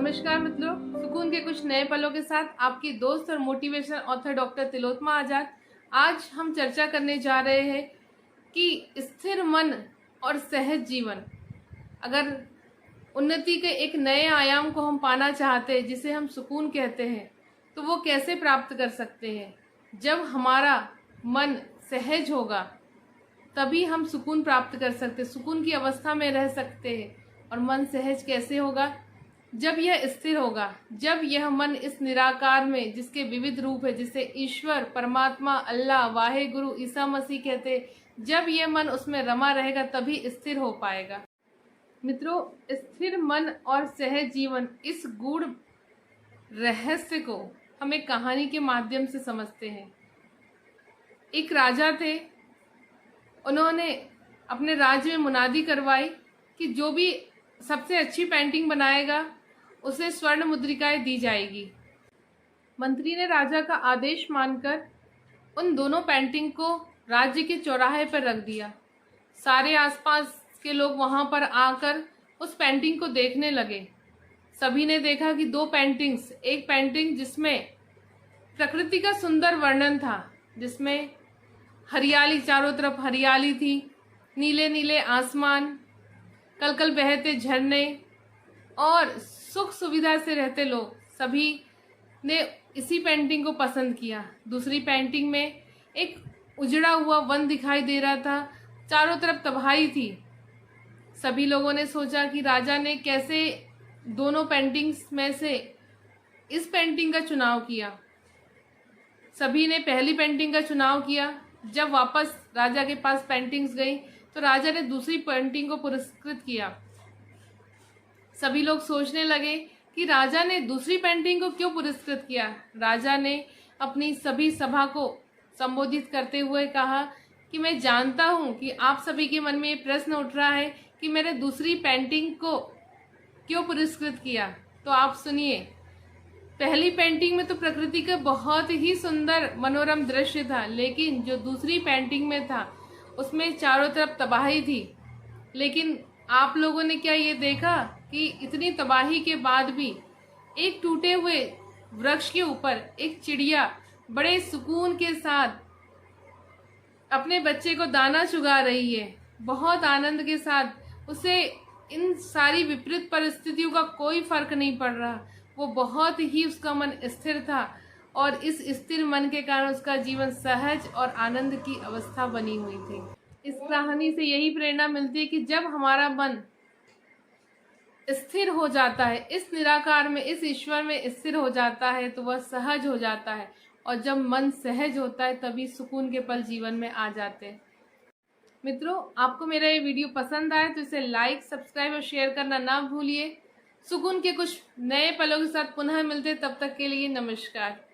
नमस्कार मित्रों, सुकून के कुछ नए पलों के साथ आपकी दोस्त और मोटिवेशन ऑथर डॉक्टर तिलोत्तमा आजाद। आज हम चर्चा करने जा रहे हैं कि स्थिर मन और सहज जीवन, अगर उन्नति के एक नए आयाम को हम पाना चाहते हैं जिसे हम सुकून कहते हैं, तो वो कैसे प्राप्त कर सकते हैं। जब हमारा मन सहज होगा तभी हम सुकून प्राप्त कर सकते, सुकून की अवस्था में रह सकते हैं। और मन सहज कैसे होगा? जब यह स्थिर होगा, जब यह मन इस निराकार में, जिसके विविध रूप है, जिसे ईश्वर, परमात्मा, अल्लाह, वाहे गुरु, ईसा मसीह कहते, जब यह मन उसमें रमा रहेगा तभी स्थिर हो पाएगा। मित्रों, स्थिर मन और सहज जीवन, इस गूढ़ रहस्य को हम एक कहानी के माध्यम से समझते हैं। एक राजा थे, उन्होंने अपने राज्य में मुनादी करवाई कि जो भी सबसे अच्छी पेंटिंग बनाएगा उसे स्वर्ण मुद्रिकाएं दी जाएगी। मंत्री ने राजा का आदेश मानकर उन दोनों पेंटिंग को राज्य के चौराहे पर रख दिया। सारे आसपास के लोग वहां पर आकर उस पेंटिंग को देखने लगे। सभी ने देखा कि दो पेंटिंग्स, एक पेंटिंग जिसमें प्रकृति का सुंदर वर्णन था, जिसमें हरियाली, चारों तरफ हरियाली थी, नीले नीले आसमान, कलकल बहते झरने और सुख सुविधा से रहते लोग, सभी ने इसी पेंटिंग को पसंद किया। दूसरी पेंटिंग में एक उजड़ा हुआ वन दिखाई दे रहा था, चारों तरफ तबाही थी। सभी लोगों ने सोचा कि राजा ने कैसे दोनों पेंटिंग्स में से इस पेंटिंग का चुनाव किया। सभी ने पहली पेंटिंग का चुनाव किया। जब वापस राजा के पास पेंटिंग्स गई तो राजा ने दूसरी पेंटिंग को पुरस्कृत किया। सभी लोग सोचने लगे कि राजा ने दूसरी पेंटिंग को क्यों पुरस्कृत किया। राजा ने अपनी सभी सभा को संबोधित करते हुए कहा कि मैं जानता हूं कि आप सभी के मन में ये प्रश्न उठ रहा है कि मैंने दूसरी पेंटिंग को क्यों पुरस्कृत किया। तो आप सुनिए, पहली पेंटिंग में तो प्रकृति का बहुत ही सुंदर मनोरम दृश्य था, लेकिन जो दूसरी पेंटिंग में था उसमें चारों तरफ तबाही थी। लेकिन आप लोगों ने क्या ये देखा कि इतनी तबाही के बाद भी एक टूटे हुए वृक्ष के ऊपर एक चिड़िया बड़े सुकून के साथ अपने बच्चे को दाना चुगा रही है, बहुत आनंद के साथ। उसे इन सारी विपरीत परिस्थितियों का कोई फर्क नहीं पड़ रहा। वो बहुत ही, उसका मन स्थिर था और इस स्थिर मन के कारण उसका जीवन सहज और आनंद की अवस्था बनी हुई थी। इस कहानी से यही प्रेरणा मिलती है कि जब हमारा मन स्थिर हो जाता है, इस निराकार में, इस ईश्वर में स्थिर हो जाता है, तो वह सहज हो जाता है। और जब मन सहज होता है तभी सुकून के पल जीवन में आ जाते हैं। मित्रों, आपको मेरा ये वीडियो पसंद आए तो इसे लाइक, सब्सक्राइब और शेयर करना ना भूलिए। सुकून के कुछ नए पलों के साथ पुनः मिलते, तब तक के लिए नमस्कार।